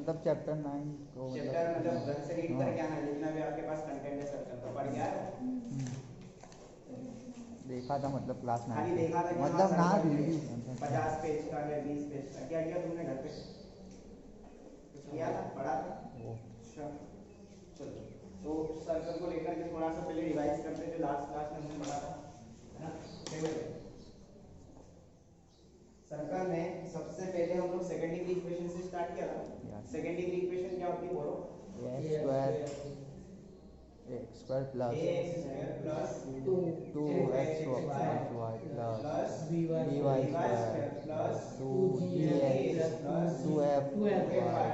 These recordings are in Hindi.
मतलब चैप्टर 9 को चैप्टर मतलब ढंग से रीड करके आना, जितना भी आपके पास कंटेंट है सर्कल का पढ़ गया है। देखा था मतलब क्लास में खाली देखा था कि मतलब ना 50 पेज का या 20 पेज का क्या किया तुमने घर पे? कुछ किया था, पढ़ा था? अच्छा चलो, तो सर्कल को लेकर के थोड़ा सा पहले रिवाइज करते हैं जो लास्ट क्लास में हमने पढ़ा था, है ना? देखो सर्कल में सबसे पहले हम लोग सेकंड डिग्री इक्वेशन से स्टार्ट किया था। सेकंड डिग्री इक्वेशन क्या होती है बोलो? X square plus plus 2x y plus by square plus 2gx plus 2f y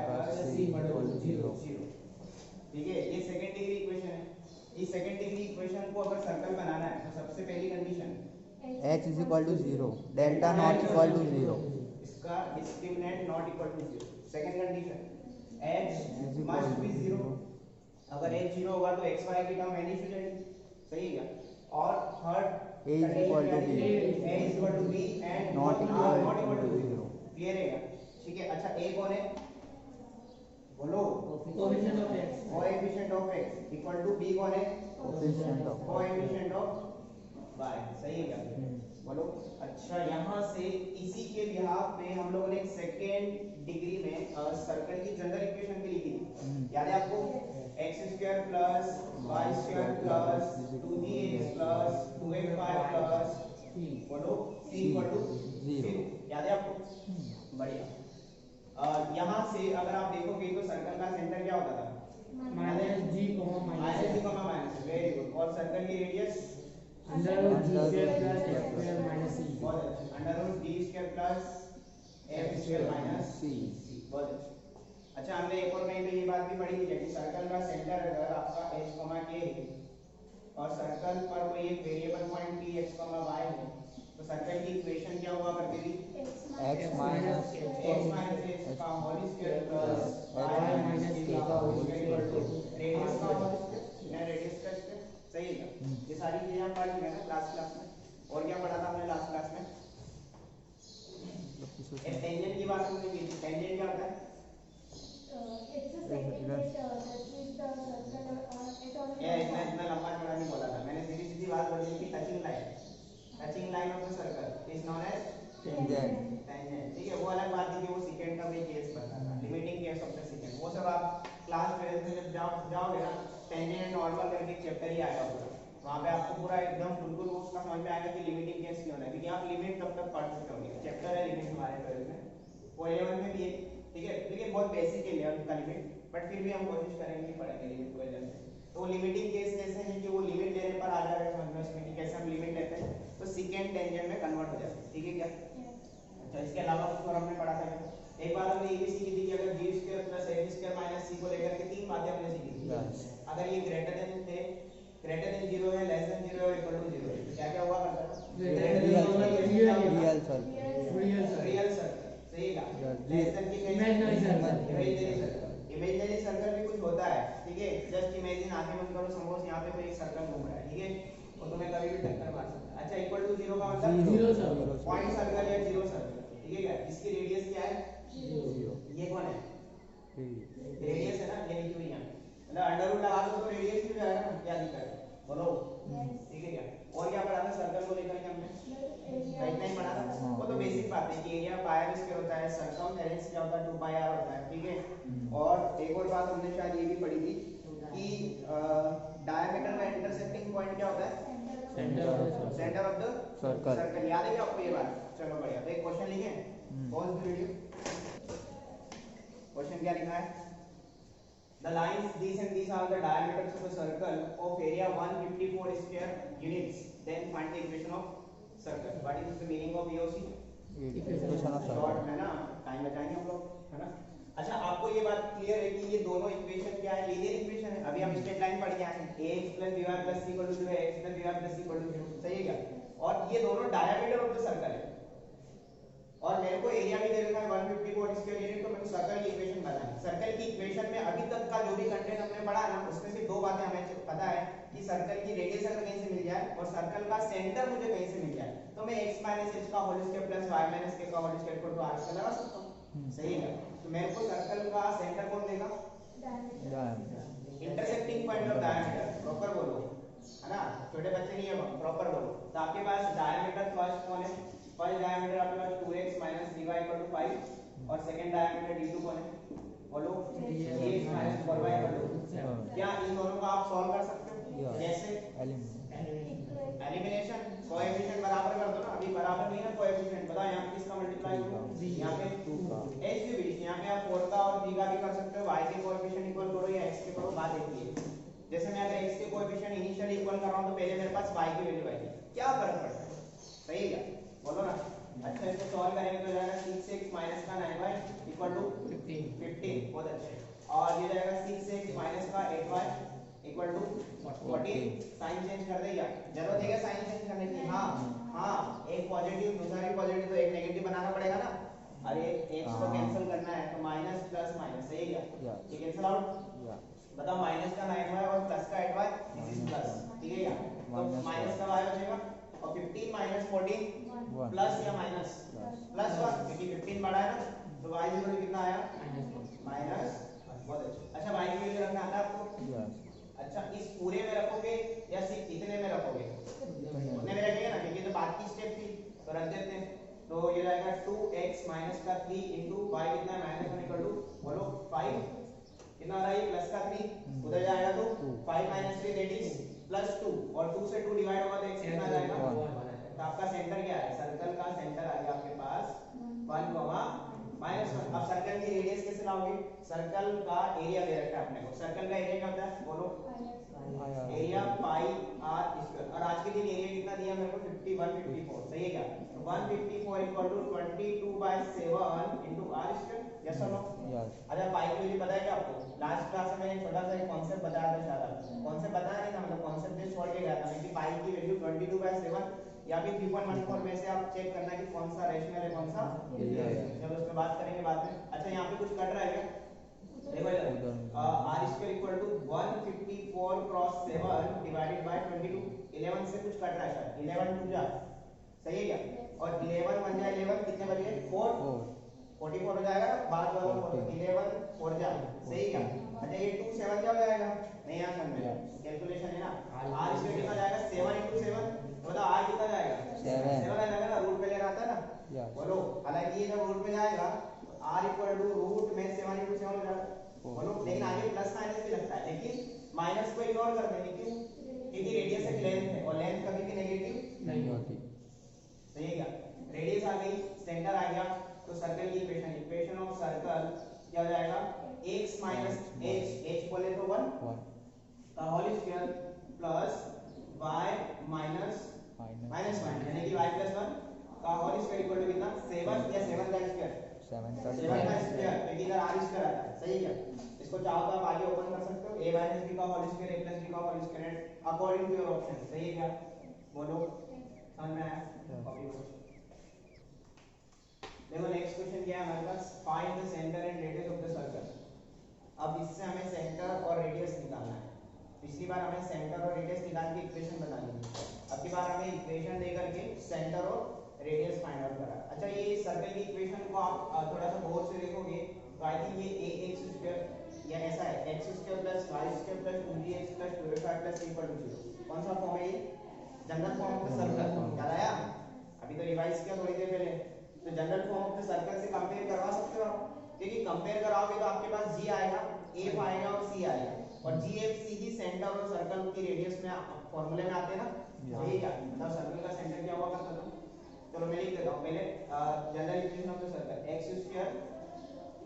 plus c equal to 0। ठीक है, ये सेकंड डिग्री इक्वेशन है। इस सेकंड डिग्री इक्वेशन को अगर सर्कल बनाना है तो सबसे पहली condition h is equal to 0, delta not equal to 0, इसका discriminant not equal to 0। Second condition h must be 0। अगर h 0 होगा तो x y की टर्म वैनिश हो जाएगी, सही है क्या? और third a is equal to b and not equal equal to to 0। Clear है क्या? ठीक है, अच्छा a कौन है बोलो? Coefficient of x equal to b कौन है? Coefficient of y। सही है क्या बोलो? अच्छा, यहाँ से इसी के बिहाफ पे हम लोगों ने एक सेकेंड डिग्री में सर्कल की जनरल इक्वेशन भी लिखी थी, याद है आपको? x square plus y square plus 2gx plus 2fy plus बोलो c इक्वल टू 0। याद है आपको? बढ़िया। यहाँ से अगर आप देखोगे तो सर्कल का सेंटर क्या होता था? -g, very good. और सर्कल की radius under root g square plus f square minus c। बहुत अच्छा, under root d square plus f square minus c। बहुत अच्छा। अच्छा, हमने एक और कहीं पे ये बात भी पढ़ी थी कि सर्कल का सेंटर अगर आपका h, k है और सर्कल पर कोई एक variable point p x, y है तो सर्कल की इक्वेशन क्या हुआ करती थी? x माइनस h का whole square plus y minus k का whole square equal to radius का होल स्क्वायर या रेडियस का स्क्वायर। सही है क्या? ये सारी चीजें आप पढ़ चुके हैं ना क्लास में। और क्या पढ़ा था हमने लास्ट क्लास में? एक टेंजेंट की बात हमने की थी। टेंजेंट क्या होता है? इतना लंबा चौड़ा नहीं बोला था मैंने, सीधी सीधी बात बोली थी कि touching line of the circle is known as tangent. ठीक है, वो अलग बात थी कि वो सेकंड का भी केस बनता था, limiting case of the second. वो सब आप क्लास 12 में जब जाओगे ना, टेंजेंट नॉर्मल करके एक चैप्टर ही आएगा पूरा, वहां पे आपको पूरा एकदम बिल्कुल उसका समझ में आएगा कि लिमिटिंग केस क्यों होता है, क्योंकि आप लिमिट तब तक पढ़ चुके होंगे। चैप्टर है लिमिट हमारे 12 में, वो 11 में भी है। ठीक है, लेकिन बहुत बेसिक है 11 का लिमिट, बट फिर भी हम कोशिश करेंगे कि पढ़ेंगे लिमिट 12 में। तो वो लिमिटिंग केस कैसे है कि वो लिमिट लेने पर आ जाएगा समझ में उसमें कि कैसे हम लिमिट लेते हैं तो सेकंड टेंजेंट में कन्वर्ट हो जाता है। ठीक है क्या? अच्छा, इसके अलावा कुछ और हमने पढ़ा था क्या? एक बार हमने ये भी सीखी थी कि अगर g square plus f square minus c को लेकर के तीन बातें हमने सीखी थी। अगर ये ग्रेटर देन 0 है, लेस देन 0 है और इक्वल टू 0 है तो क्या क्या हुआ करता है? Real circle. सही है। लेस देन की इमेजिनरी सर्कल भी कुछ होता है। ठीक है, जस्ट इमेजिन, आंखें बंद करो, सपोज यहाँ पे कोई एक सर्कल घूम रहा है, ठीक है, और तुम्हें कभी भी टक्कर मार सकता है। अच्छा, इक्वल टू 0 का मतलब जीरो सर्कल, पॉइंट सर्कल या जीरो सर्कल। ठीक है क्या? इसकी रेडियस क्या है? 0। ये कौन है? रेडियस है ना, ये लिखी हुई है मतलब अंडर रूट लगा दो तो रेडियस ही हो जाएगा ना, क्या दिक्कत है बोलो? ठीक है क्या? और क्या पढ़ा था सर्कल को लेकर के हमने? इतना ही पढ़ा था। वो तो बेसिक बात है कि एरिया पाई आर स्क्वायर होता है, सर्कमफेरेंस क्या होता है 2 पाई आर होता है। ठीक है, और एक और बात हमने शायद ये भी पढ़ी थी कि डायमीटर में इंटरसेक्टिंग पॉइंट क्या होता है? Centre of the circle. याद है क्या आपको ये बात? चलो बढ़िया। तो एक क्वेश्चन लिखे, पॉज द वीडियो। क्वेश्चन क्या लिखा है? The lines these and these are the diameters of a circle of area 154 square units. Then find the equation of circle. What is the meaning of EOC? Short है ना, टाइम बचाएंगे हम लोग, है ना? अच्छा, आपको ये बात क्लियर है कि ये दोनों इक्वेशन क्या है? लीनियर इक्वेशन है। अभी हम स्ट्रेट लाइन पढ़ के आए हैं, ax plus by plus c equal to 0 x plus by plus c equal to 0। सही है क्या? और ये दोनों डायमीटर ऑफ द सर्कल है और मेरे को एरिया भी दे रखा है 154 स्क्वायर यूनिट, तो मेरे को सर्कल की इक्वेशन बतानी है। सर्कल की इक्वेशन में अभी तक का जो भी कंटेंट हमने पढ़ा ना, उसमें से दो बातें हमें पता है कि सर्कल की रेडियस अगर कहीं से मिल जाए और सर्कल का सेंटर मुझे कहीं से मिल जाए तो मैं x h का whole square plus y k का होल स्क्वायर को r स्क्वायर लगा सकता हूं। सही है। तो मेरे को सर्कल का सेंटर कौन देगा? Intersecting point of diameter, proper बोलो, है ना, छोटे बच्चे नहीं है, प्रॉपर बोलो। तो आपके पास डायमीटर फर्स्ट कौन है? फर्स्ट डायमीटर आपके पास 2x 3y 5 और सेकंड डायमीटर d2 कौन है? बोलो 3x 4y 2। क्या इन दोनों को आप सॉल्व कर सकते हो? कैसे? एलिमिनेशन, कोएफिशिएंट बराबर कर दो ना। अभी बराबर नहीं है कोएफिशिएंट, बताओ यहां किसका मल्टीप्लाई हो? यहां पे 2 का, h के बीच यहां पे आप 4 का और 3 का भी कर सकते हो। y के कोएफिशिएंट इक्वल करो या x के करो, बात एक ही है। जैसे मैं अगर x के कोएफिशिएंट इनिशियली इक्वल कर रहा हूं तो पहले मेरे पास y की वैल्यू आएगी, क्या फर्क पड़ता है? सही है, बोलो ना। अच्छा इसको सॉल्व करेंगे तो जाएगा 6x माइनस का 9y इक्वल टू 15, बहुत अच्छे। और ये जाएगा 6x माइनस का 8y equal to 14। Sign change कर देगा, जरूरत है क्या साइन चेंज करने की? हाँ, एक पॉजिटिव दूसरा भी पॉजिटिव, तो एक नेगेटिव बनाना पड़ेगा ना। अरे x को कैंसिल करना है तो माइनस प्लस माइनस, सही है क्या? ये कैंसिल आउट, बताओ माइनस का 9y और प्लस का 8y, दिस इज प्लस, ठीक है क्या? तो माइनस का y बचेगा और 15 माइनस 14 प्लस या माइनस प्लस 1, क्योंकि 15 बड़ा है ना, तो y इक्वल कितना आया? माइनस। बहुत अच्छा। अच्छा y की वैल्यू रखना आता है आपको? अच्छा इस पूरे में रखोगे या सिर्फ इतने में रखोगे? उतने में रखेंगे ना, क्योंकि तो बात की स्टेप थी, तो रख देते हैं। तो ये जाएगा 2x माइनस का 3 इनटू y कितना है? माइनस 1 इक्वल टू, बोलो 5, कितना आ रहा है? प्लस का 3 उधर जाएगा तो 5 माइनस 3 दैट इज प्लस 2, और 2 से 2 डिवाइड होगा तो x कितना जाएगा? 1। तो आपका सेंटर क्या है? सर्कल का सेंटर आ गया आपके पास 1, अब सर्कल की रेडियस कैसे लाओगे? सर्कल का एरिया दे रखा है अपने को, सर्कल का एरिया क्या होता है? बोलो एरिया पाई आर स्क्वायर, और आज के दिन एरिया कितना दिया मेरे को? 5154, सही है क्या? तो 154 equal to 22/7 into r square, yes और नो? अच्छा पाई की वैल्यू पता है क्या आपको? लास्ट क्लास में मैंने छोटा सा एक कांसेप्ट बताया था, शायद कांसेप्ट बताया नहीं था, मतलब कांसेप्ट से छोड़ के गया था मैं कि पाई की वैल्यू 22/7 या फिर 3.14 में से आप चेक करना कि कौन सा रेशनल है कौन सा इरेशनल है, चलो उस पे बात करेंगे बाद में। अच्छा यहाँ पे कुछ कट रहा है क्या? देखो इधर r square equal to 154 cross 7 divided by 22, 11 से कुछ कट रहा है शायद, 11 2 जा, सही है क्या? और 11 1 जा 11, कितने बच गए? 4, 44 हो जाएगा ना, बाद वाला 11 4 जा, सही क्या? अच्छा ये 2 7 क्या हो जाएगा? नहीं यहाँ समझ में कैलकुलेशन है ना, आर स्क्वायर कितना जाएगा? 7 into 7, तो बताओ आर कितना जाएगा? 7 आ जाएगा ना, रूट पे लेना आता है ना, बोलो। हालांकि ये जब रूट पे जाएगा तो आर इक्वल टू रूट में 7 into 7 हो जाएगा, बोलो। लेकिन आगे प्लस माइनस भी लगता है, लेकिन माइनस को इग्नोर कर देंगे, क्यों? क्योंकि रेडियस एक लेंथ है और लेंथ कभी भी नेगेटिव नहीं होती, सही है क्या? रेडियस आ गई, सेंटर आ गया, तो सर्कल की इक्वेशन ऑफ सर्कल क्या हो जाएगा? x माइनस h बोले तो 1 का whole square plus y minus 1 यानी कि y प्लस 1 का होल स्क्वायर इक्वल टू कितना? 7 या 7 का स्क्वायर, 7 का स्क्वायर, क्योंकि इधर r स्क्वायर आता है, सही है क्या? इसको चाहो तो आप आगे ओपन कर सकते हो, a माइनस b का whole square a plus b का whole square according to your option, सही है क्या? बोलो समझ में आया? कॉपी करो। देखो नेक्स्ट क्वेश्चन क्या है हमारे पास? Find the centre and radius of the circle. अब इससे हमें सेंटर और रेडियस निकालना है। पिछली बार हमें सेंटर और रेडियस निकाल के इक्वेशन बनानी थी, अब की बार हमें इक्वेशन दे करके सेंटर और रेडियस फाइंड आउट करा। अच्छा ये सर्कल की इक्वेशन को आप थोड़ा सा गौर से देखोगे तो आई थिंक ये ax स्क्वायर या ऐसा है, x square plus y square plus 2gx plus 2fy plus c equal to 0। कौन सा फॉर्म है ये? General form of the circle, याद आया? अभी तो रिवाइज किया थोड़ी देर पहले। तो general form of the circle से कंपेयर करवा सकते हो आप, क्योंकि कंपेयर कराओगे तो आपके पास g आएगा, f आएगा और c आएगा, और g f c ही सेंटर और सर्कल की रेडियस में फार्मूले में आते हैं ना, सही क्या? मतलब सर्कल का सेंटर क्या हुआ करता था? चलो मैं लिख देता हूं पहले general equation of the circle, x square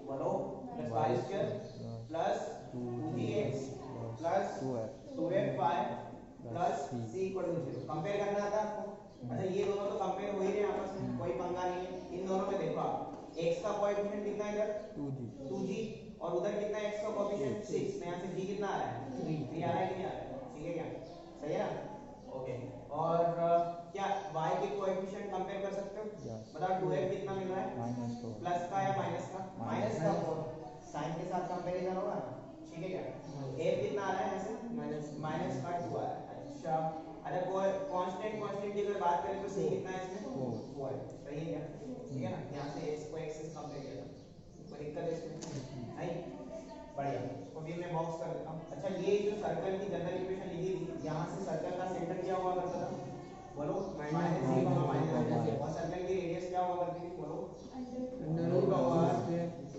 बोलो plus y square plus 2gx plus 2fy plus c equal to 0। Compare करना आता है आपको? अच्छा ये दोनों तो कंपेयर हो ही रहे हैं आपस में, कोई पंगा नहीं है। इन दोनों में देखो आप x का कोएफिशिएंट कितना है इधर? 2g, और उधर कितना है x का कोएफिशिएंट? 6, तो यहां से g कितना आ रहा है? 3 आ रहा है कि नहीं आ रहा है? ठीक है क्या? सही है ना? ओके। और क्या y के कोएफिशिएंट कंपेयर कर सकते हो? बताओ 2f कितना मिल रहा है? प्लस का या माइनस का? माइनस का, साइन के साथ कंपैरिजन होगा ना, ठीक है क्या? f कितना आ रहा है ऐसे? माइनस का 2 आ रहा है। अच्छा अगर कोई कांस्टेंट की अगर बात करें तो c कितना है इसमें? 4 है, सही है क्या? ठीक है ना? यहां से x को x से कंपेयर किया था। कोई दिक्कत है इसमें नहीं? बढ़िया, इसको भी मैं बॉक्स कर देता हूँ। अच्छा, ये जो सर्कल की जनरल इक्वेशन लिखी थी, यहाँ से सर्कल का सेंटर क्या हुआ करता था? बोलो माइनस -3, -3 और सर्कल की रेडियस क्या हुआ करती थी? बोलो root over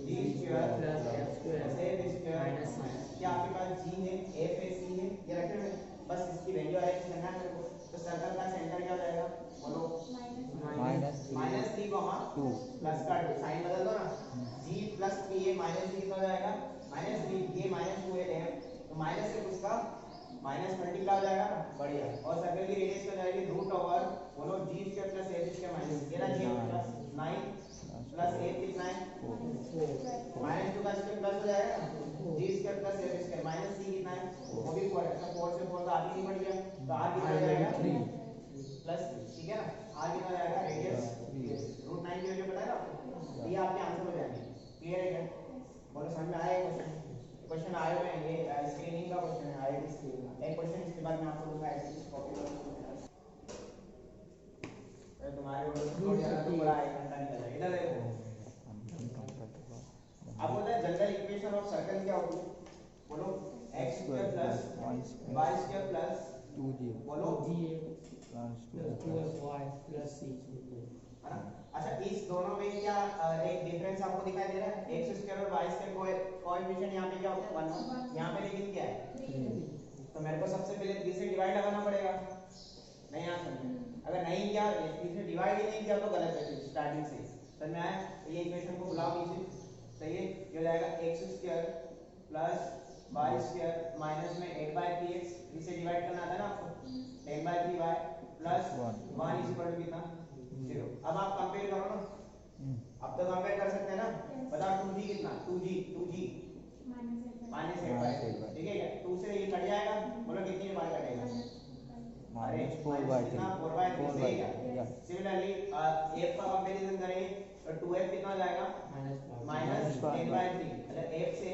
g square plus f square minus. क्या आपके पास जी है, एफ है, सी है, ये रखे हुए हैं, बस इसकी वैल्यू अरेंज करना है मेरे को। तो सर्कल का सेंटर क्या हो जाएगा? बोलो -3, -3 प्लस का 2, साइन बदल दो ना, g प्लस 3 है, माइनस कितना हो जाएगा? -3, ये -2 है f, तो माइनस से उसका माइनस मल्टीप्लाई हो जाएगा ना, बढ़िया। और सर्कल की रेडियस क्या हो जाएगी? रूट ओवर बोलो g square plus f square minus, ये ना g प्लस 9 प्लस a कितना है? -2 का स्क्वायर प्लस हो जाएगा ना, g square plus f square minus c कितना है? वो भी 4 है। अच्छा, 4 से 4 का आगे नहीं बढ़ गया, तो r कितना हो जाएगा? प्लस, ठीक है ना, r कितना हो जाएगा? रेडियस रूट 9 की वैल्यू पता है ना आपको? ये आपके आंसर हो जाएंगे। क्लियर है क्या? बोलो समझ में आया क्वेश्चन? क्वेश्चन आए हुए हैं, ये स्क्रीनिंग का क्वेश्चन है, आईआईटी स्क्रीनिंग का एक क्वेश्चन। इसके बाद मैं आपको दूंगा ऐसे कॉपी करो, तुम्हारे बोलो थोड़ी ज्यादा तो बड़ा 1 घंटा निकल जाएगा। इधर देखो, अब होता है जनरल इक्वेशन ऑफ सर्कल क्या होती है? बोलो x square plus y square plus 2g बोलो g plus plus 2y plus c है ना। अच्छा, इस दोनों में क्या एक डिफरेंस आपको दिखाई दे रहा है? x स्क्वायर और y स्क्वायर कोएफिशिएंट यहाँ पे क्या होता है? 1, यहाँ पे लेकिन क्या है? तो मेरे को सबसे पहले 3 से डिवाइड लगाना पड़ेगा। नहीं आ समझ? अगर नहीं किया, 3 से डिवाइड ही नहीं किया तो गलत है स्टार्टिंग से। समझ में आया? तो ये इक्वेशन को बुलाओ नीचे, सही है। ये हो जाएगा x square plus y square minus में 8/3x, इसे डिवाइड करना आता है ना आपको, 10/3y plus 1 is equal to कितना? 0। अब आप कंपेयर करो ना, अब तो कंपेयर कर सकते हैं ना। बताओ 2g कितना? 2g -8/3, ठीक है क्या? 2 से ये कट जाएगा, बोलो कितनी बार कटेगा? अरे कितना? 4/3, सही है। सिमिलरली f का कंपैरिजन करेंगे तो 2f कितना हो जाएगा? -10/3। अच्छा, f से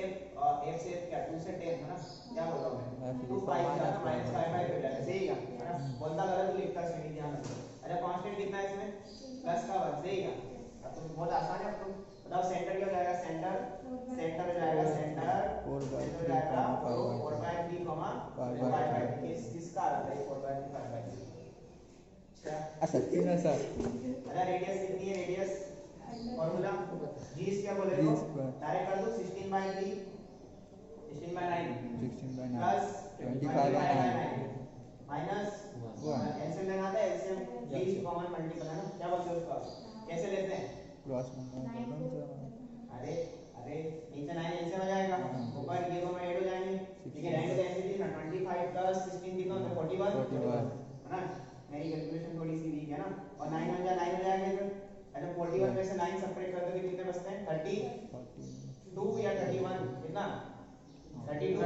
f क्या? 2 से 10 है ना, क्या बोल रहा हूं मैं? 2 5 है ना, -5/3 हो जाएगा, सही है ना? बोलता गलत लिखता सही, ध्यान रखो। अच्छा, कांस्टेंट कितना है इसमें? प्लस का 1, सही है। अब तो बहुत आसान है। अब तो बताओ सेंटर क्या हो जाएगा? सेंटर हो जाएगा, सेंटर 4/3, 5/3 किसका आ रहा है? 4/3, 5/3। अच्छा तीन है सर। अच्छा, रेडियस कितनी है? रेडियस फार्मूला g स्क्वायर बोले तो डायरेक्ट कर दो, 16/3 16/9 प्लस 25/9 माइनस एलसीएम लेना आता है, एलसीएम b कॉमन मल्टीपल है ना, क्या बोलते हैं उसको? कैसे लेते हैं? Cross multiply. अरे अरे नीचे 9 एलसीएम आ जाएगा, ऊपर ये दोनों ऐड हो जाएंगे, ठीक है। रेंज डेंसिटी ना 25 प्लस 16 कितना होता है? 41 है ना। मेरी कैलकुलेशन थोड़ी सी वीक है ना। और 9 हो जाएगा इधर। अच्छा, 41 में से 9 सबट्रैक्ट कर दो, कितने बचते हैं? 32 या 31, कितना? 32।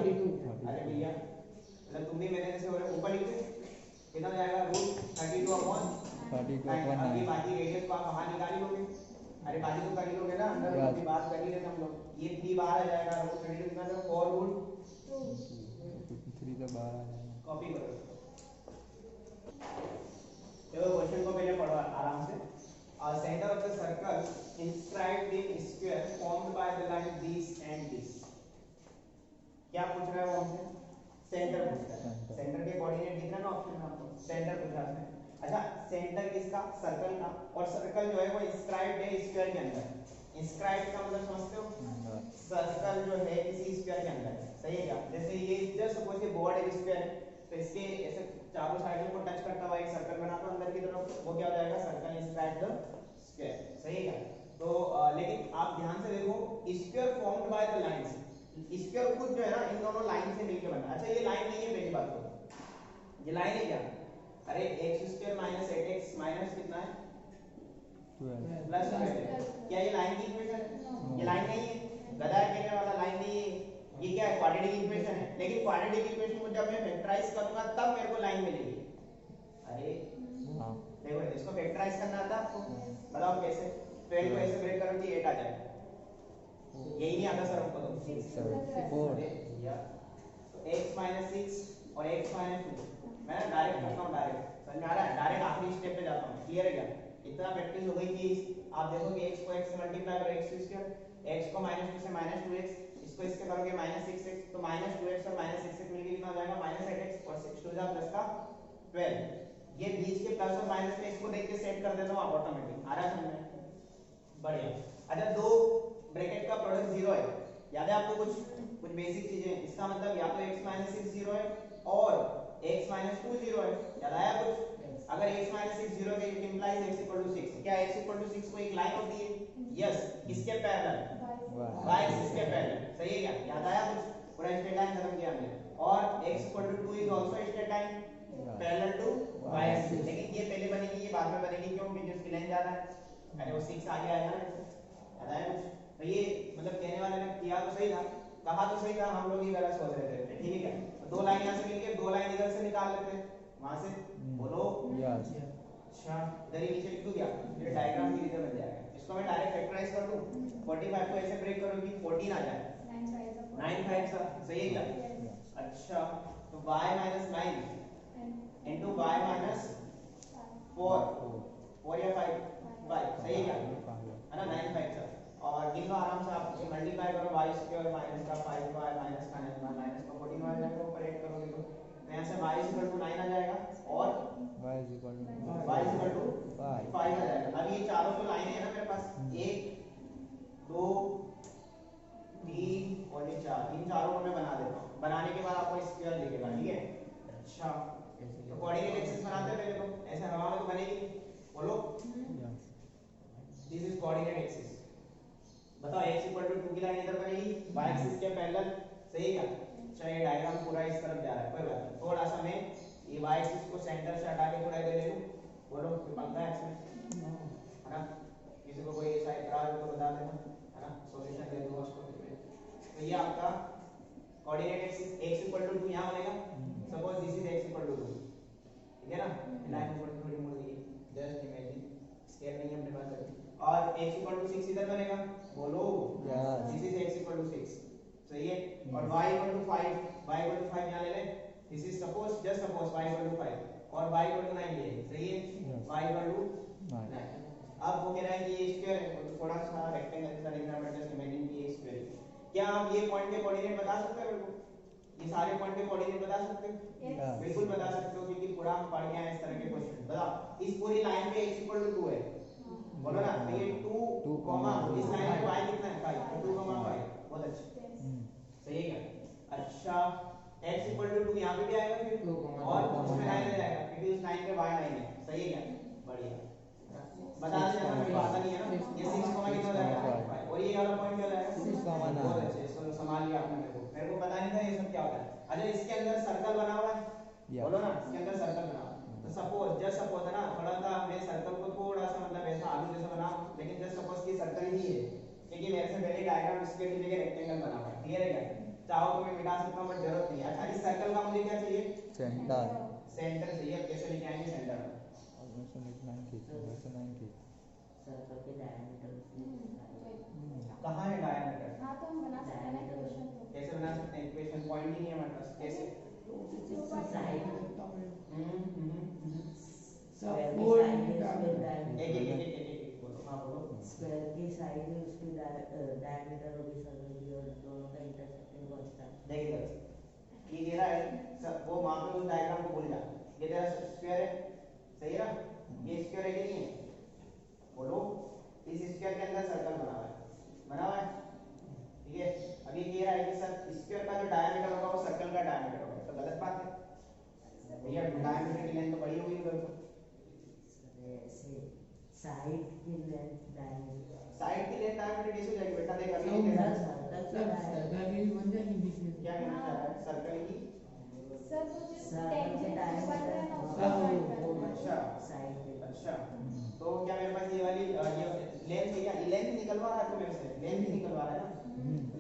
अरे भैया, मतलब तुम भी मेरे जैसे हो रहे, ऊपर लिखो कितना हो जाएगा? √32/9। अब ये बाकी रेडियस को आप बाहर निकाल लोगे। अरे बाकी तो कर ही लोगे ना, अंदर की बात कर ही रहे हम लोग। ये 3 बाहर आ जाएगा, √32 कितना है? 4√3 तो बाहर आ जाएगा। कॉपी करो। चलो क्वेश्चन को पहले पढ़ो आराम से। Centre of the circle inscribed in square formed by the line this and this. क्या पूछ रहा है वो हमसे? सेंटर पूछ रहा है। सेंटर के कोऑर्डिनेट दिख रहा है ना ऑप्शन में आपको, सेंटर पूछ रहा है। अच्छा, सेंटर किसका? सर्कल का। और सर्कल जो है वो इंस्क्राइब्ड है स्क्वायर के अंदर। इंस्क्राइब्ड का मतलब समझते हो? सर्कल जो है किसी स्क्वायर के अंदर, सही है क्या? जैसे ये जस्ट सपोज ये बोर्ड एक स्क्वायर है, तो इसके ऐसे चारों साइडों को टच करता हुआ एक सर्कल बनाता हूं अंदर की तरफ, वो क्या हो जाएगा? सर्कल इंस्क्राइब्ड द स्क्वायर, सही है क्या? तो लेकिन आप ध्यान से देखो, square formed by the lines, square खुद जो है ना इन दोनों लाइन से मिलकर बना। अच्छा, ये लाइन नहीं है, पहली बात तो ये लाइन है क्या? अरे x² माइनस 8x माइनस कितना है? प्लस 12। क्या ये लाइन की इक्वेशन है? ये लाइन नहीं है, गधा कहने वाला लाइन नहीं है। ये क्या है? क्वाड्रेटिक इक्वेशन है। लेकिन क्वाड्रेटिक इक्वेशन को जब मैं फैक्टराइज करूंगा तब मेरे को लाइन मिलेगी। अरे देखो, इसको फैक्टराइज करना आता है आपको? बताओ कैसे? 12 को ऐसे ब्रेक करो कि 8 आ जाए। यही नहीं आता सर हमको तो। 6 और x 2 मैं डायरेक्ट करता हूँ, डायरेक्ट समझ में आ रहा है? डायरेक्ट आखिरी स्टेप पे जाता हूँ। क्लियर है क्या? इतना प्रैक्टिस हो गई कि आप देखो कि x को x से मल्टीप्लाई करो, x² x को -2 से -2x, इसको इसके करोगे -6x, तो -2x और -6x मिलके कितना हो जाएगा -8x, और 6 2 जा प्लस का 12। ये बीच के प्लस और माइनस में इसको देख के सेट कर देता हूं ऑटोमेटिक। आ रहा है समझ में? बढ़िया। अच्छा, दो ब्रैकेट का प्रोडक्ट 0 है, याद है आपको कुछ बेसिक चीजें, इसका मतलब या तो x - 6 0 है और x - 2 0 है, याद आया कुछ? अगर x - 6 0 है इट इंप्लाइज x = 6। क्या x = 6 को एक लाइन होती है? यस, किसके पैरेलल? y एक्सिस के पैरेलल। सही है क्या? याद आया कुछ? पूरा स्ट्रेट लाइन खत्म किया हमने। और x = 2 is also straight line parallel to y axis. लेकिन ये पहले बनेगी, ये बाद में बनेगी, क्यों? क्योंकि उसकी लेंथ ज्यादा है। अरे वो 6 आगे आएगा ना, याद आया कुछ? तो ये मतलब कहने वाले ने किया तो सही था, कहा तो सही था, हम लोग ही गलत सोच रहे थे। ठीक है क्या? तो दो लाइन यहां से मिल गई, दो लाइन इधर से निकाल लेते हैं, वहां से बोलो। यस। अच्छा, इधर ही नीचे लिख दूं क्या? फिर डायग्राम की तरह बन जाएगा। इसको मैं डायरेक्ट फैक्टराइज कर दूं, 45 को ऐसे ब्रेक करो कि 14 आ जाए, 9 5 सा। सही है क्या? अच्छा, तो y - 9 into y - 4 4 या 5 सही है क्या? है ना? 9 5 सा। और गिन लो आराम से, आप मल्टीप्लाई करो y² माइनस का 5y माइनस का 9 माइनस का 14 आ जाएगा, ऊपर ऐड करोगे तो यहां से y = 9 आ जाएगा और y = 5 आ जाएगा। अब ये चारों तो लाइनें हैं ना मेरे पास, 1 2 3 और ये 4, इन चारों को मैं बना देता हूं। बनाने के बाद आपको स्क्वायर दिखेगा। ठीक है? अच्छा, तो कोऑर्डिनेट एक्सिस बनाते हैं पहले, तो ऐसे हवा में तो बनेगी, बोलो। This is coordinate axis. बताओ x = 2 की लाइन इधर बनेगी, y एक्सिस के पैरेलल। सही है क्या? चलिए डायग्राम पूरा इस तरफ जा रहा है, कोई बात नहीं। थोड़ा सा मैं ये y एक्सिस को सेंटर से हटा के थोड़ा इधर ले लूं, बोलो कोई पंखा है इसमें? है ना? किसी को कोई ऐसा इतराज हो तो बता देना, है ना? सॉल्यूशन दे दूंगा उसको। तो ये आपका कोऑर्डिनेट एक्सिस x = 2 यहां बनेगा। सपोज दिस इज x = 2, ठीक है ना? लाइन को थोड़ी मोड़ दी, जस्ट इमेजिन, स्केल नहीं है अपने पास अभी। और x = 6 इधर बनेगा, बोलो। This is x = 6। सही है? और y = 5 यहां ले ले। This is suppose, just suppose y = 5 और y = 9 ले। सही है? y = 9। अब वो कह रहा है कि ये स्क्वायर है, तो थोड़ा सा रेक्टेंगल जैसा दिख रहा है, बट जस्ट इमेजिन कि ये स्क्वायर है। क्या आप ये पॉइंट के कोऑर्डिनेट बता सकते हो मेरे को? ये सारे पॉइंट के कोऑर्डिनेट बता सकते हो? बिल्कुल बता सकते हो, क्योंकि पूरा हम पढ़ के आए इस तरह के क्वेश्चन। बताओ, इस पूरी लाइन पे x = 2 है, बोलो ना। तो ये 2, इस लाइन पे y कितना है? 5, तो 2, 5। बहुत अच्छा, सही है क्या? अच्छा, x = 2 यहां पे भी आएगा फिर, और उसमें 9 आ जाएगा, क्योंकि उस लाइन पे y 9 है। सही है क्या? बढ़िया, बता देना, मेरे को आता नहीं है ना। ये 6, कितना हो जाएगा? 5। और ये वाला पॉइंट क्या हो जाएगा? 6, बहुत अच्छे, इसको संभाल लिया आपने। मेरे को पता नहीं था ये सब क्या होता है। अच्छा, इसके अंदर सर्कल बना हुआ है, बोलो ना। इसके अंदर सर्कल बना हुआ है, तो सपोज, जस्ट सपोज है ना, थोड़ा सा अपने सर्कल को थोड़ा सा मतलब ऐसा आलू जैसा बनाओ, लेकिन जस्ट सपोज कि सर्कल ही है, क्योंकि मेरे से पहले डायग्राम स्क्वायर की जगह रेक्टेंगल बना हुआ है। क्लियर है क्या? चाहो तो मैं मिटा सकता हूं, बट जरूरत नहीं है। अच्छा, इस सर्कल का मुझे क्या चाहिए? सेंटर चाहिए। कैसे लिख आएंगे सेंटर? सर्कल के डायमीटर कहां है डायमीटर? हां, तो हम बना सकते हैं ना इक्वेशन। कैसे बना सकते हैं? इक्वेशन पॉइंट ही नहीं है हमारे पास, कैसे? साइड सब एक बोलो। हाँ बोलो। स्क्वायर की साइड है, उसकी डायमीटर होगी सर्कल की, और दोनों का इंटरसेक्टिंग कांस्टेंट। देखिए ये दे रहा है सब, वो वहां पे उस डायग्राम को भूल जा। ये तेरा स्क्वायर है, सही है ना? ये स्क्वायर है कि नहीं है? बोलो। इस स्क्वायर के अंदर सर्कल बना हुआ है, ठीक है? अब ये कह रहा है कि सर स्क्वायर का जो डायमीटर होगा वो सर्कल का डायमीटर होगा, तो गलत बात है भैया। डायमीटर की लेंथ तो बड़ी होगी उधर, साइड की लेंथ डायमीटर, साइड की लेंथ डायमीटर कैसे हो जाएगी बेटा? देख अभी सब ये सर्कल की बन जाएगी बीच में। क्या कहना चाह रहा है? सर्कल की सर वो जो सर्कल के टेंजेंट बन रहा है ना, उसका हाँ, ज्वाइन करना है। अच्छा साइड के। अच्छा, तो क्या मेरे पास ये वाली ये लेंथ है क्या? ये लेंथ निकलवा रहा है तो मेरे से लेंथ ही निकलवा रहा है ना।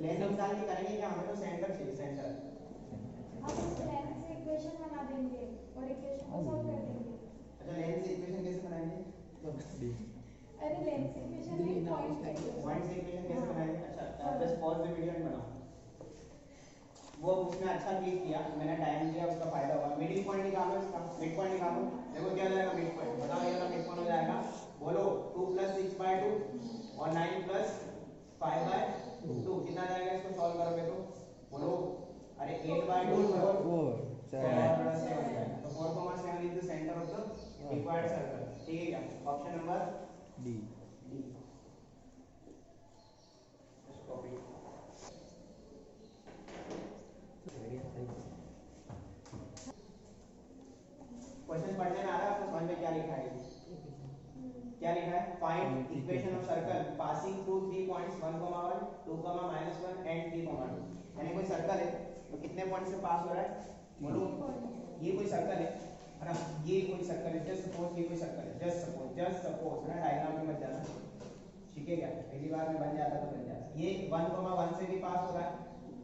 लेंथ निकाल के करेंगे क्या? हमें तो सेंटर चाहिए, सेंटर। अब उस लेंथ से इक्वेशन बना देंगे और इक्वेशन को सॉल्व कर देंगे। अच्छा, लेंथ से इक्वेशन कैसे बनाएंगे? अरे लेंथ से इक्वेशन नहीं, पॉइंट से पॉइंट से इक्वेशन कैसे बनाएंगे? अच्छा, बस पॉज द वीडियो एंड बनाओ। वो उसने अच्छा क्लिक किया, मैंने टाइम दिया, उसका फायदा हुआ। मिडिल पॉइंट निकालो, इसका मिड पॉइंट निकालो। देखो क्या हो जाएगा मिड पॉइंट? बताओ ये वाला मिड पॉइंट हो जाएगा, बोलो। 2 + 6/2 और 9 + 5/2 2 4 4 प्लस 7 तो 4,7 is the centre of the required circle ठीक है क्या option number D D just copy question पढ़ने में आ रहा है आपको समझ में क्या लिखा है क्या लिखा है find equation of circle passing through 3 points 1, 1 2, -1 and 3, 2 यानी कोई सर्कल है तो कितने पॉइंट से पास हो रहा है बोलो ये कोई सर्कल है ना ये कोई सर्कल है जस्ट सपोज ये कोई सर्कल है जस्ट सपोज ना डायग्राम में मत जाना ठीक है क्या पहली बार में बन जाता तो बन जाता ये 1, 1 से भी पास हो रहा है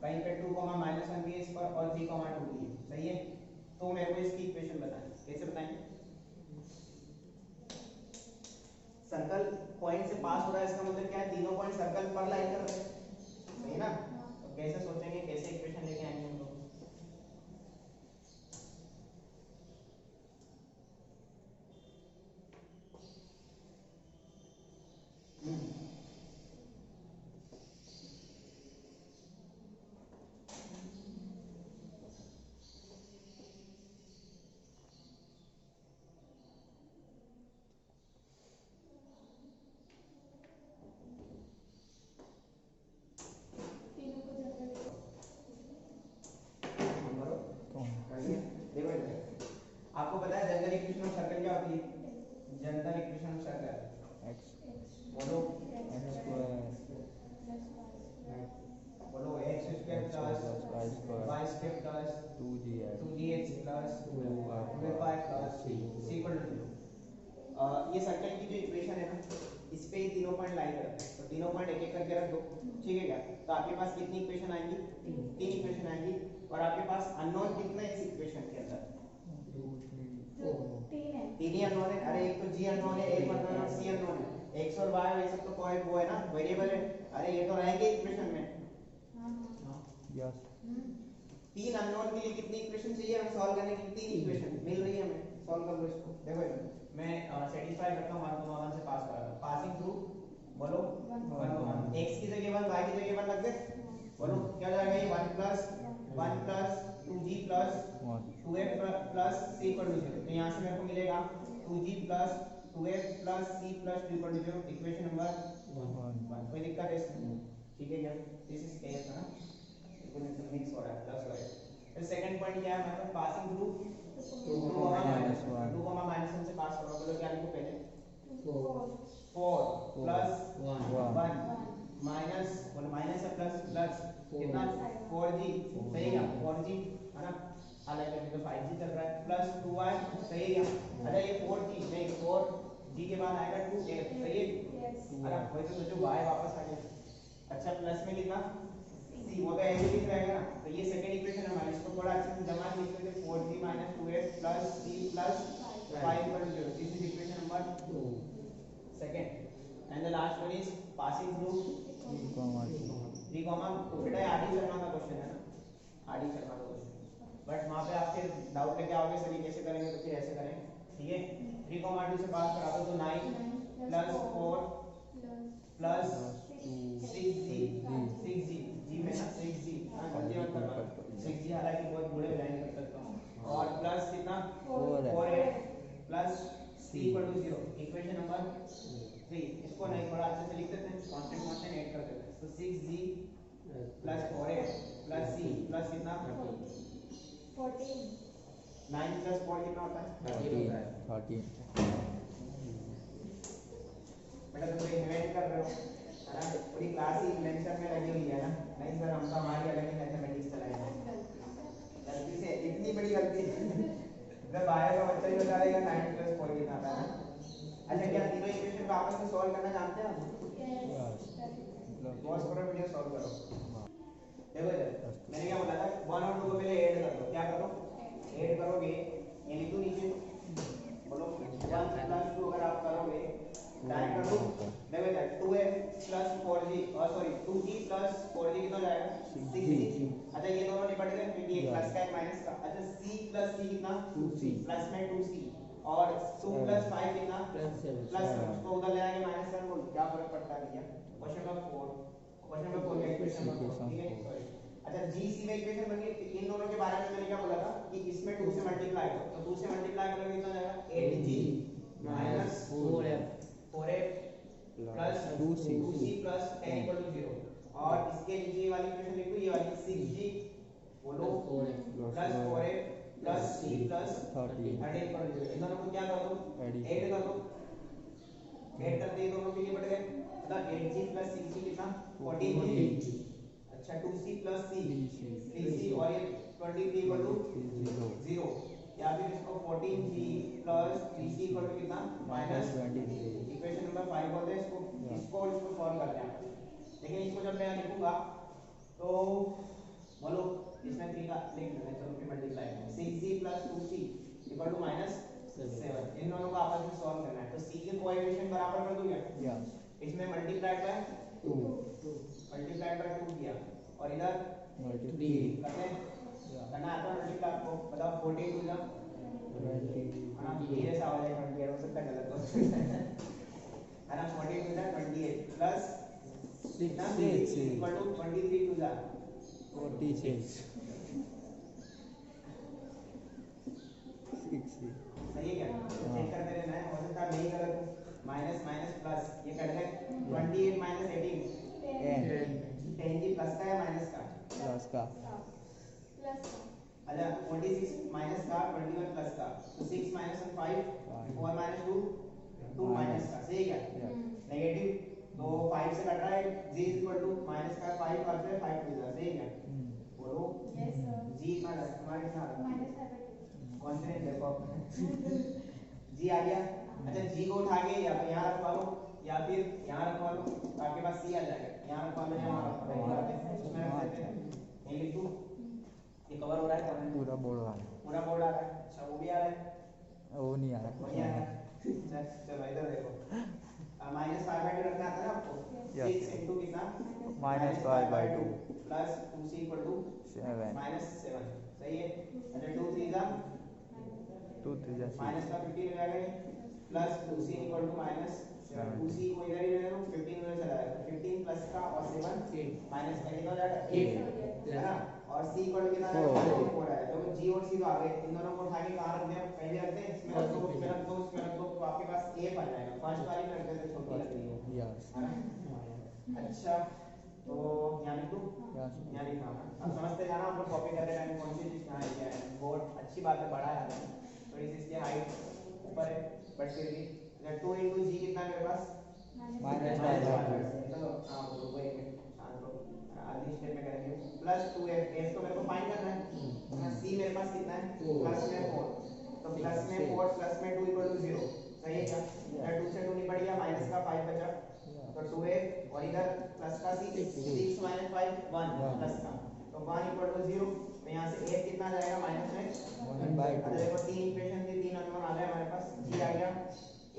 कहीं पे 2, -1 भी है इस पर और 3, 2 भी है सही है तो मेरे को इसकी इक्वेशन बताएं कैसे बताएंगे सर्कल पॉइंट से पास हो रहा है इसका मतलब क्या है तीनों पॉइंट सर्कल पर लाइन कर रहे हैं सही ना तो कैसे सोचेंगे कैसे इक्वेशन लेके आएंगे हम लोग तीनों को जनरल देखो इधर आपको पता है जनरल इक्वेशन ऑफ सर्कल क्या होती है general equation of circle X बोलो X square बोलो x square plus y square plus 2GX 2gx plus 2y plus c equal to 0 ये सर्कल की जो इक्वेशन है ना इस पे ही तीनों पॉइंट लाइन करते हैं तो तीनों पॉइंट एक एक करके रख दो ठीक है क्या तो आपके पास कितनी इक्वेशन आएंगी तीन इक्वेशन आएंगी और आपके पास अननोन कितना है इस इक्वेशन के अंदर तीन है तीन ही अननोन है अरे एक तो g अननोन है एक अननोन है c अननोन है x और y ये सब तो कोई वो है ना वेरिएबल है अरे ये तो रहेंगे इक्वेशन में हाँ Yes तीन अननोन के लिए कितनी इक्वेशन चाहिए हम सॉल्व करने के लिए तीन इक्वेशन मिल रही है हमें सॉल्व कर लो इसको देखो इधर मैं सेटिस्फाई करता हूं 1, 1 से पास करा दो पासिंग थ्रू बोलो 1, x की जगह 1 y की जगह 1 लग गए बोलो क्या हो जाएगा ये 1 plus 2g plus 2f plus c equal to 0 तो यहां से मेरे को मिलेगा 2g plus 2f plus c plus 2 equal to 0 equation number 1 कोई दिक्कत है इसमें ठीक है क्या दिस इज क्लियर ना इक्वेशन मिक्स हो रहा है प्लस हो रहा है फिर सेकंड पॉइंट क्या है हमारे पास पासिंग थ्रू 2, -1 से पास करो बोलो क्या लिखो पहले 4 प्लस 1 माइनस बोलो माइनस है प्लस प्लस कितना 4g सही है 4g है ना हालांकि अभी तो 5g चल रहा है प्लस 2y सही है अच्छा ये 4g नहीं 4g के बाद आएगा 2f सही है अरे वही तो सोचो y वापस आ गया अच्छा प्लस में कितना c वो तो ऐसे लिख रहेगा ना तो ये सेकंड इक्वेशन हमारी इसको थोड़ा अच्छे से जमा के लिख लेते 4g 2f plus c plus 5 equal to 0 this is equation number 2 second and the last one is passing through 3, बेटा ये आरडी शर्मा का क्वेश्चन है ना आरडी शर्मा का क्वेश्चन बट वहां पे आपके डाउट लेके आओगे सर ये कैसे करेंगे तो फिर ऐसे करें ठीक है 3, 2 से पास करा दो तो 9 प्लस 4 प्लस 6g 6g जी में ना 6g हां गलती मत करना 6g हालांकि बहुत बूढ़े हो जाएंगे तब तक तो और प्लस कितना 4 plus c equal to 0 equation number 3 इसको नहीं थोड़ा अच्छे से लिख देते हैं कांस्टेंट ऐड कर देते हैं तो 6g plus 4a plus c plus कितना 14 9 प्लस 4 कितना होता है 13 बेटा तुम इन्वेंट कर रहे हो है ना पूरी क्लास ही इन्वेंशन में लगी हुई है ना नहीं सर हम तो हमारी अलग ही मैथमेटिक्स चलाएंगे गलती से इतनी बड़ी गलती अगर बायो का बच्चा ही बता देगा 9 प्लस 4 कितना आता है अच्छा क्या तीनों इक्वेशन को आपस में सॉल्व करना जानते हैं आप पॉज करो वीडियो सॉल्व करो देखो इधर मैंने क्या बोला था 1 और 2 को पहले ऐड कर दो क्या करो ऐड करोगे ये लिख दो नीचे बोलो 1 प्लस 2 अगर आप करोगे डायरेक्ट कर दो देखो इधर 2f प्लस 4g और सॉरी 2g प्लस 4g कितना हो जाएगा 6g अच्छा ये दोनों निपट गए क्योंकि एक प्लस का एक माइनस का अच्छा c प्लस c कितना 2c प्लस में 2c और 2 प्लस 5 कितना प्लस उसको उधर ले आके माइनस 7 बोल क्या फर्क पड़ता है भैया क्वेश्चन नंबर 4 क्वेश्चन नंबर 4 का इक्वेशन नंबर 4 ठीक है सॉरी अच्छा जी सी में इक्वेशन बन गई। इन दोनों के बारे में मैंने क्या बोला था कि इसमें 2 से मल्टीप्लाई करो, तो 2 से मल्टीप्लाई करोगे कितना हो जाएगा 8g minus 4f plus 2c plus 10 equal to 0। और इसके नीचे ये वाली इक्वेशन लिखो, ये वाली 6g बोलो plus 4f plus c plus 13 equal to 0। इन दोनों को क्या कर दो ऐड कर दो, ऐड करते ही दोनों के लिए बढ़ गए, मतलब 8g प्लस 6g कितना 14g। अच्छा 2c प्लस c 3c और ये 23 इक्वल टू 0, या फिर इसको 14g plus 3c equal to कितना माइनस 23। इक्वेशन नंबर 5 बोलते हैं इसको। इसको और इसको सॉल्व करते हैं, लेकिन इसको जब मैं लिखूंगा तो बोलो इसमें 3 का लिख लेते हैं, चलो फिर मल्टीप्लाई करें 6g plus 2c equal to minus 7। इन दोनों को आपस में सॉल्व करना है, तो c के कोएफिशिएंट बराबर कर दूं क्या? इसमें मल्टीप्लाइड बाय 2 मल्टीप्लाइड बाय 2 किया और इधर 3 करते हैं, करना आता है मल्टीप्लाई आपको, बताओ 14 टू जा 20 है ना, ये ऐसा हो जाएगा 28 हो सकता है, गलत हो सकता है ना। 14 टू जा 28 प्लस 6 इक्वल टू 23 टू जा 46 सही है क्या? चेक करते रहना है, हो सकता है नहीं गलत हो। माइनस माइनस प्लस ये कट गए, 28 माइनस 18 10g प्लस का या माइनस का? प्लस का। अच्छा 26 माइनस का 21 प्लस का, तो 6 माइनस 5 4 माइनस 2 2 माइनस का, सही है क्या? नेगेटिव तो 5 से कट रहा है, g इक्वल टू माइनस का 5 और फिर 5 टू जा, सही है क्या? बोलो g का हमारे साथ कॉन्फिडेंस देखो जी आ गया। अच्छा जी को उठा के या तो यहाँ रखवा लो या फिर यहाँ रखवा लो, तो आपके पास सी आ जाएगा। यहाँ रखवा लो या वहाँ रखवा लो, इसमें रख देते हैं, यही लिख दूँ। ये कवर हो रहा है, पूरा बोर्ड आ रहा है। पूरा बोर्ड आ रहा है। अच्छा वो भी आ रहा है, वो नहीं आ रहा, वो नहीं आ रहा है। चलो इधर देखो, माइनस 5/2 रखना आता है ना आपको, 6 इंटू कितना minus 5/2 plus 2c equal to 7 minus 7, सही है। अच्छा 2 3 जा 2 3 जा माइनस का 15 हो जाएगा plus 2c equal to minus 7, 2c को इधर ही ले लो, 15 उधर चला जाएगा, 15 प्लस का और 7 माइनस का कितना हो जाएगा 8 है ना, और c इक्वल टू कितना आ जाएगा 4 आएगा। तो g और c तो आ गए, इन दोनों को उठा के कहां रख दिया, पहले रखते हैं इसमें रख दो, इसमें रख दो, इसमें रख दो, तो आपके पास a आ जाएगा। फर्स्ट वाली में रख देते, छोटी रख दी है ना। अच्छा तो यहाँ लिख दूं, यहाँ लिखा है। अब समझते जाना, आप लोग कॉपी करते टाइम कौन सी चीज कहाँ है क्या है। बोर्ड अच्छी बात है, बड़ा है, थोड़ी सी इसकी हाइट ऊपर है, बट फिर भी 2 इंटू जी कितना है मेरे पास माइनस 5/2 चलो हाँ बोलो, वो एक मिनट शांत रहो, आधी स्टेप में करेंगे। प्लस 2f, f तो मेरे को फाइंड करना है, c मेरे पास कितना है प्लस में 4, तो प्लस में 4 प्लस में 2 इक्वल टू 0, सही है क्या? 2 से 2 निपट गया, माइनस का 5 बचा, तो 2f और इधर प्लस का 6 माइनस 5 1 प्लस का, तो 1 इक्वल टू 0, तो यहाँ से f कितना आ जाएगा माइनस में 1/2। देखो 3 इक्वेशन थी, 3 अननोन आ गए हमारे पास, g आ गया,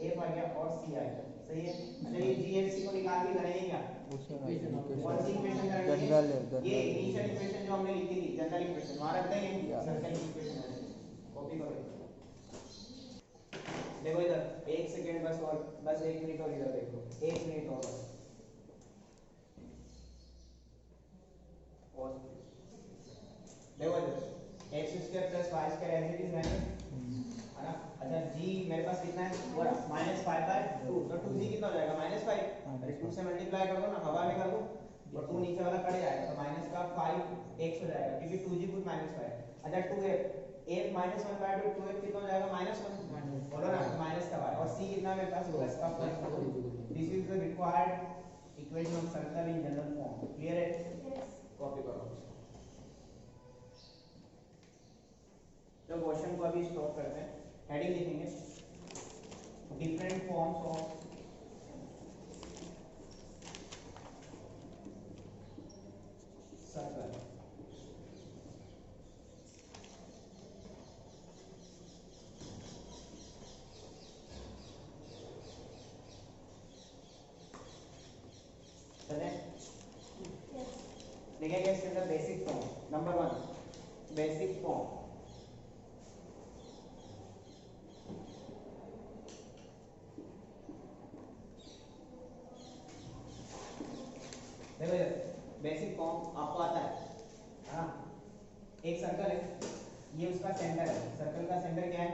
f आ गया और c आ गया, सही है। अच्छा ये g और c को निकाल के करेंगे क्या? कौन सी इक्वेशन करेंगे? ये इनिशियल इक्वेशन जो हमने लिखी थी, जनरल इक्वेशन, वहां रख देंगे सर्कल की इक्वेशन, कॉपी करो। देखो इधर 1 सेकंड बस, और बस 1 मिनट और इधर देखो, 1 मिनट और देखो इधर x² + y² as it is रहेंगे, है ना। अच्छा g मेरे पास कितना है वो -5/2, तो 2g कितना हो जाएगा -5, अरे 2 से मल्टीप्लाई कर दो ना, हवा में कर दो, और 2 नीचे वाला कट जाएगा, तो माइनस का 5x हो जाएगा, क्योंकि 2g खुद -5। अच्छा 2f, f -1/2, 2f कितना हो जाएगा -1, बोलो ना, माइनस का y, और c कितना मेरे पास प्लस का 5। This is the required equation of circle in general form, clear है? कॉपी करो। तो क्वेश्चन को अभी स्टॉप करते हैं, हेडिंग लिखेंगे डिफरेंट फॉर्म्स ऑफ सर्कल। चलें लिखेंगे इसके अंदर basic form. Number 1 basic form, देखो बेसिक फॉर्म आपको आता है, हाँ एक सर्कल है, ये उसका सेंटर है, सर्कल का सेंटर क्या है,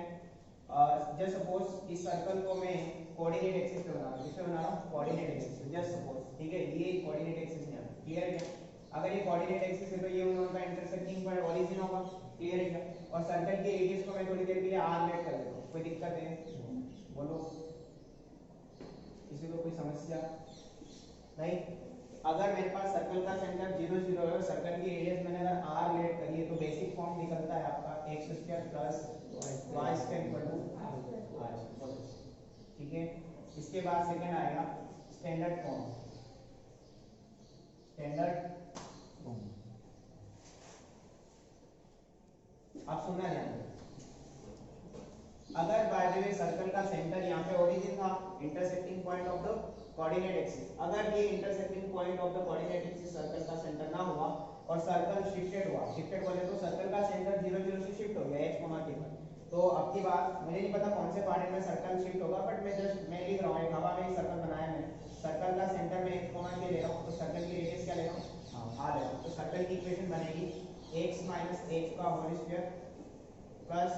जस्ट सपोज इस सर्कल को मैं कोऑर्डिनेट एक्सिस पे बना रहा हूँ, किस पे बना रहा हूँ, कोऑर्डिनेट एक्सिस पे, जस्ट सपोज, ठीक है, ये कोऑर्डिनेट एक्सिस है, क्लियर है क्या? अगर ये कोऑर्डिनेट एक्सिस है तो ये उन दोनों का इंटरसेक्टिंग पॉइंट ओरिजिन होगा, क्लियर है क्या? और सर्कल के रेडियस को मैं थोड़ी देर के लिए r लेट कर देता हूँ, कोई दिक्कत है? बोलो, किसी को कोई समस्या नहीं? अगर मेरे पास सर्कल का सेंटर 0 0 है और सर्कल की रेडियस मैंने अगर r लेट करी है तो बेसिक फॉर्म निकलता है आपका x² plus y² equal to r, ठीक है? इसके बाद सेकंड आएगा स्टैंडर्ड फॉर्म, स्टैंडर्ड आप सुनना ध्यान से, अगर बाय द वे सर्कल का सेंटर यहाँ पे ओरिजिन था, intersecting point of the coordinate axis, अगर ये intersecting point of the coordinate axis circle का सेंटर ना हुआ और सर्कल शिफ्टेड हुआ, शिफ्टेड बोले तो सर्कल का सेंटर 0 0 से शिफ्ट हो गया h के पर, तो अब की बात मुझे नहीं पता कौन से क्वाड्रेंट में सर्कल शिफ्ट होगा, बट मैं जस्ट मैं लिख रहा हूँ, एक हवा में एक सर्कल बनाया मैंने, सर्कल का सेंटर में x के ले रहा हूँ, तो सर्कल की रेडियस क्या ले रहा हूँ, r ले रहा हूँ, तो सर्कल की इक्वेशन बनेगी x माइनस h का whole square plus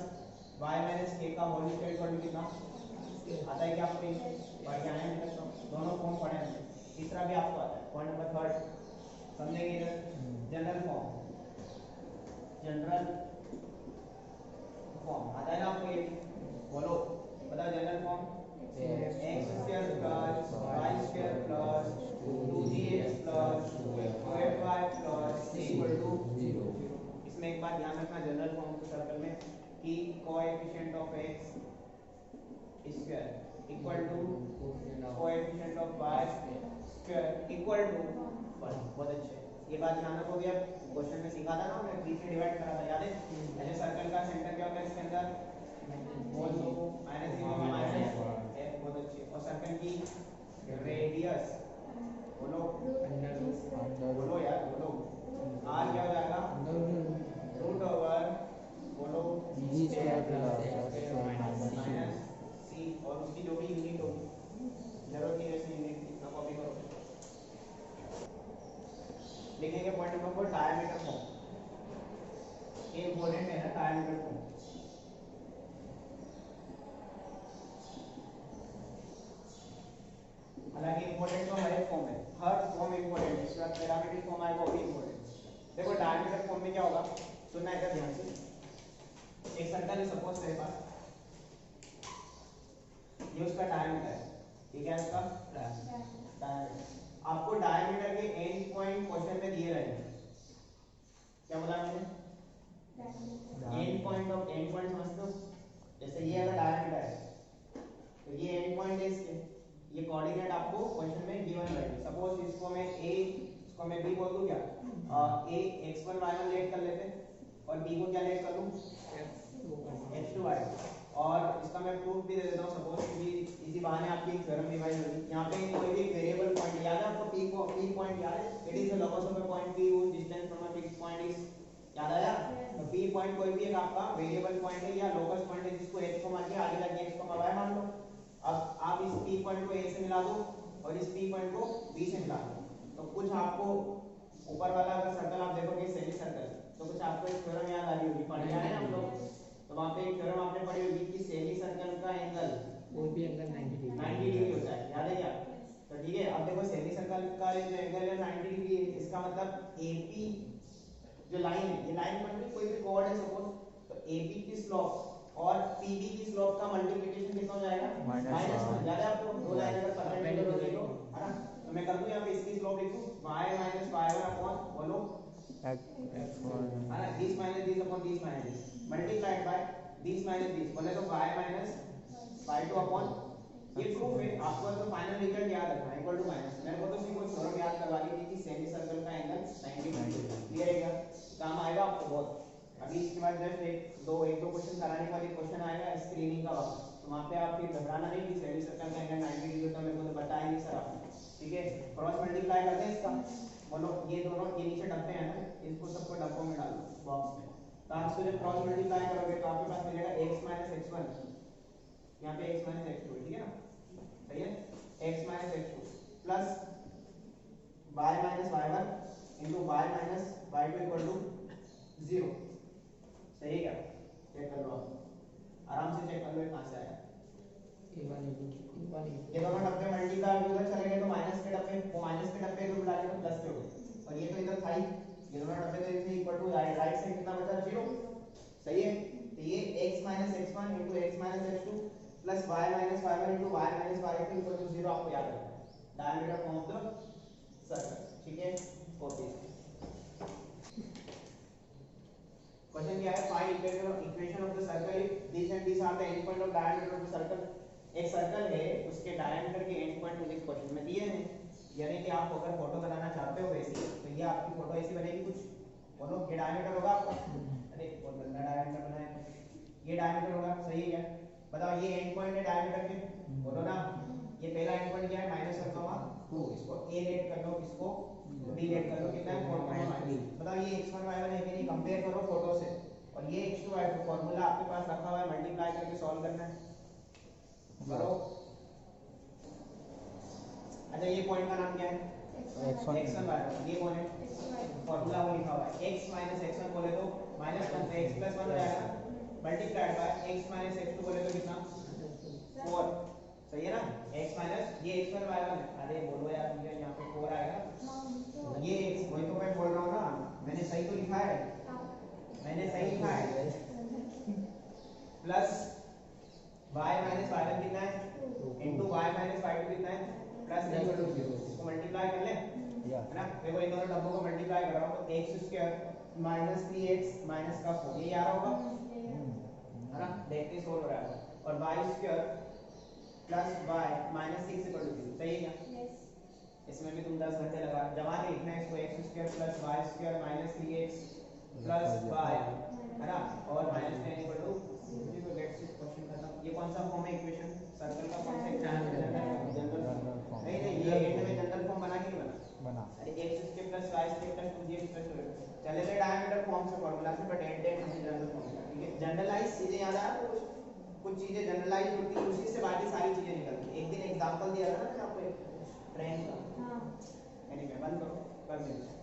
y minus k का होल स्क्वायर इक्वल टू कितना आता है, क्या आपको बढ़िया है? दोनों फॉर्म पढ़े हैं, तीसरा भी आपको आता है, पॉइंट नंबर 3 समझेंगे इधर, जनरल फॉर्म, जनरल फॉर्म आता है ना आपको, ये बोलो बताओ, general form x² plus y² plus 2gx plus 2fy plus c equal to 0। इसमें एक बात ध्यान रखना जनरल फॉर्म के सर्कल में कि coefficient of x square equal to coefficient of y square equal to 1, बहुत अच्छे, ये बात ध्यान रखोगे। अब क्वेश्चन में सीखा था ना हमने, 3 से डिवाइड करा था, याद है? ऐसे सर्कल का सेंटर क्या होता है, इसके अंदर बोल दो माइनस f, बहुत अच्छे, और सर्कल की रेडियस बोलो, बोलो यार बोलो, r क्या हो जाएगा, रूट ओवर बोलो g square plus minus c, और उसकी जो भी यूनिट होगी, जरूरत नहीं वैसे यूनिट इतना कॉपी करो, लिखेंगे पॉइंट नंबर 4 डायमीटर फॉर्म, ये इंपॉर्टेंट है ना, डायमीटर फॉर्म, हालांकि इंपॉर्टेंट तो हर एक फॉर्म है, हर फॉर्म इंपॉर्टेंट है, इसके बाद पैरामीट्रिक फॉर्म आएगा वो भी इंपॉर्टेंट। देखो डायमीटर फॉर्म में क्या होगा, सुनना इधर ध्यान से, एक सर्कल है सपोज मेरे पास, ये उसका डायमीटर है, ठीक है, इसका डायमीटर, आपको डायमीटर के एंड पॉइंट क्वेश्चन में दिए रहे हैं, क्या बोला मैंने, and point of, and point समझते हो, जैसे ये अगर डायमीटर है तो ये एंड पॉइंट है इसके, ये कोऑर्डिनेट आपको क्वेश्चन में गिवन रहेगी, सपोज इसको मैं a, इसको मैं b बोल दूं, क्या a x1 y1 लेट कर लेते और b को क्या लेट कर दूं, x2 y2, और इसका मैं प्रूफ भी दे देता हूं, सपोज कि इसी बहाने आपकी एक थ्योरम रिवाइज होगी, यहां पे कोई भी वेरिएबल पॉइंट याद है आपको, p पॉइंट याद है, it is the locus of a point p whose distance from a fixed point is, याद आया? तो p पॉइंट कोई भी एक आपका वेरिएबल पॉइंट है या लोकस पॉइंट है, जिसको h को मान के आगे जाके x को y मान लो। अब आप इस p पॉइंट को a से मिला दो और इस p पॉइंट को b से मिला दो, तो कुछ आपको ऊपर वाला अगर सर्कल आप देखोगे सेमी सर्कल, तो कुछ आपको एक थ्योरम याद आ रही होगी, पढ़ गए हैं हम लोग, तो वहां पे एक थ्योरम आपने पढ़ी होगी कि सेमी सर्कल का एंगल वो भी एंगल 90 डिग्री होता है, याद है क्या? तो ठीक है, अब देखो सेमी सर्कल का जो एंगल है 90 डिग्री है, इसका मतलब AP जो लाइन है, ये लाइन बन रही, कोई भी कॉर्ड है सपोज, तो AP की स्लोप और PB की स्लोप का मल्टीप्लिकेशन कितना हो जाएगा, -1, याद है आपको? दो लाइन अगर परपेंडिकुलर हो गई तो, है ना, तो मैं कर दूं यहाँ पे इसकी स्लोप लिखूं y - y1 अपॉन बोलो x1 है ना, this minus this upon this minus this multiplied by this minus this, बोले तो y minus y2 अपॉन, ये प्रूफ है, आपको तो फाइनल रिजल्ट याद रखना इक्वल टू माइनस, मेरे को तो सिर्फ वो थ्योरम याद करवा दी थी कि सेमी सर्कल का एंगल 90 डिग्री, क्लियर है क्या? काम आएगा आपको बहुत। अभी इसके बाद जस्ट एक दो क्वेश्चन कराने के बाद एक क्वेश्चन आएगा स्क्रीनिंग का वापस, तो वहां पे आप फिर घबराना नहीं कि सेमी सर्कल का एंगल 90 डिग्री होता है, मेरे को तो बताया नहीं सर आपने, ठीक है? क्रॉस मल्टीप्लाई करते हैं इसका, बोलो ये दोनों, ये नीचे डब्बे हैं ना, इसको सबको डब्बों में डाल दो बॉक्स में, तो आप इसको जब क्रॉस मल्टीप्लाई करोगे तो आपके पास मिलेगा x - x1, यहाँ पे x - x2, ठीक है ना, सही है, x - x2 plus y - y1 into y - y2 equal to 0। सही है क्या? चेक कर लो आप, आराम से चेक कर लो ये कहाँ से आया। ये दोनों डब्बे मल्टीप्लाई उधर चले गए तो माइनस के डब्बे, वो माइनस के डब्बे को मिला के तो प्लस के हो गए, और ये तो इधर था ही, ये दोनों डब्बे तो इसमें इक्वल टू राइट साइड कितना बचा 0। सही है, तो ये x minus x1 into x minus x2 plus y minus y1 into y minus y2 equal to 0 आपको याद रखना है, डायमीटर ऑफ द सर्कल। ठीक है, ओके। क्वेश्चन क्या है, find equation of the circle if this and this are the end point of diameter of the circle. एक सर्कल है, उसके डायमीटर के एंड पॉइंट मुझे क्वेश्चन में दिए हैं, यानी कि आप अगर फोटो बनाना चाहते हो वैसी, तो ये आपकी फोटो ऐसी बनेगी कुछ, बोलो ये डायमीटर होगा आपका, अरे बहुत गंदा डायमीटर बनाया, ये डायमीटर होगा, सही है क्या? बताओ ये एंड पॉइंट है डायमीटर के, बोलो ना, ये पहला एंड पॉइंट क्या है, माइनस कर दो, 2, इसको a लेट कर लो, इसको b लेट कर लो, कितना है 4.5। बताओ ये x1 y1 है कि नहीं, कंपेयर करो फोटो से, और ये x2 y2 फार्मूला आपके पास रखा हुआ है, मल्टीप्लाई करके सॉल्व करना है, करो। अच्छा ये पॉइंट का नाम क्या है, x1 y1, ये कौन है, फार्मूला वो लिखा हुआ है, x माइनस x1 बोले तो माइनस 1 से x प्लस 1 हो जाएगा, multiplied by x minus x2 बोले तो कितना 4। सही है ना, x माइनस ये x1 y1 है, अरे बोलो यार मुझे यहाँ पे 4 आएगा, ये x, वही तो मैं बोल रहा हूँ ना, मैंने सही तो लिखा है, मैंने सही लिखा है, प्लस y माइनस y1 कितना है इंटू y माइनस y2 कितना है प्लस 0, इसको मल्टीप्लाई कर ले, है ना। देखो इन दोनों डब्बों को मल्टीप्लाई कर रहा हूँ तो x square minus 3x minus का 4 ये आ रहा होगा, है ना, देखते सोल्व हो रहा है, और y square plus y minus 6 equal to 0। सही है क्या? इसमें भी तुम 10 घंटे लगा जमा के लिखना है इसको, x square plus y square minus 3x plus y, है ना, और minus 10 equal to 0। Let's see question खत्म। ये कौन सा फॉर्म है इक्वेशन, सर्कल का कौन सा जनरल फॉर्म? नहीं नहीं, ये एंड में जनरल फॉर्म बना के नहीं बना, अरे x square plus y square plus 2g plus चले गए डायमीटर फॉर्म से फार्मूला से, बट एंड जनरल फॉर्म। ठीक है, जनरलाइज चीजें याद आ रहा है, कुछ चीजें जनरलाइज होती है, उसी से बाकी सारी चीजें निकलती है। एक दिन एग्जांपल दिया था ना मैंने आपको ट्रेन का, एनीवे बंद करो, कर दीजिए।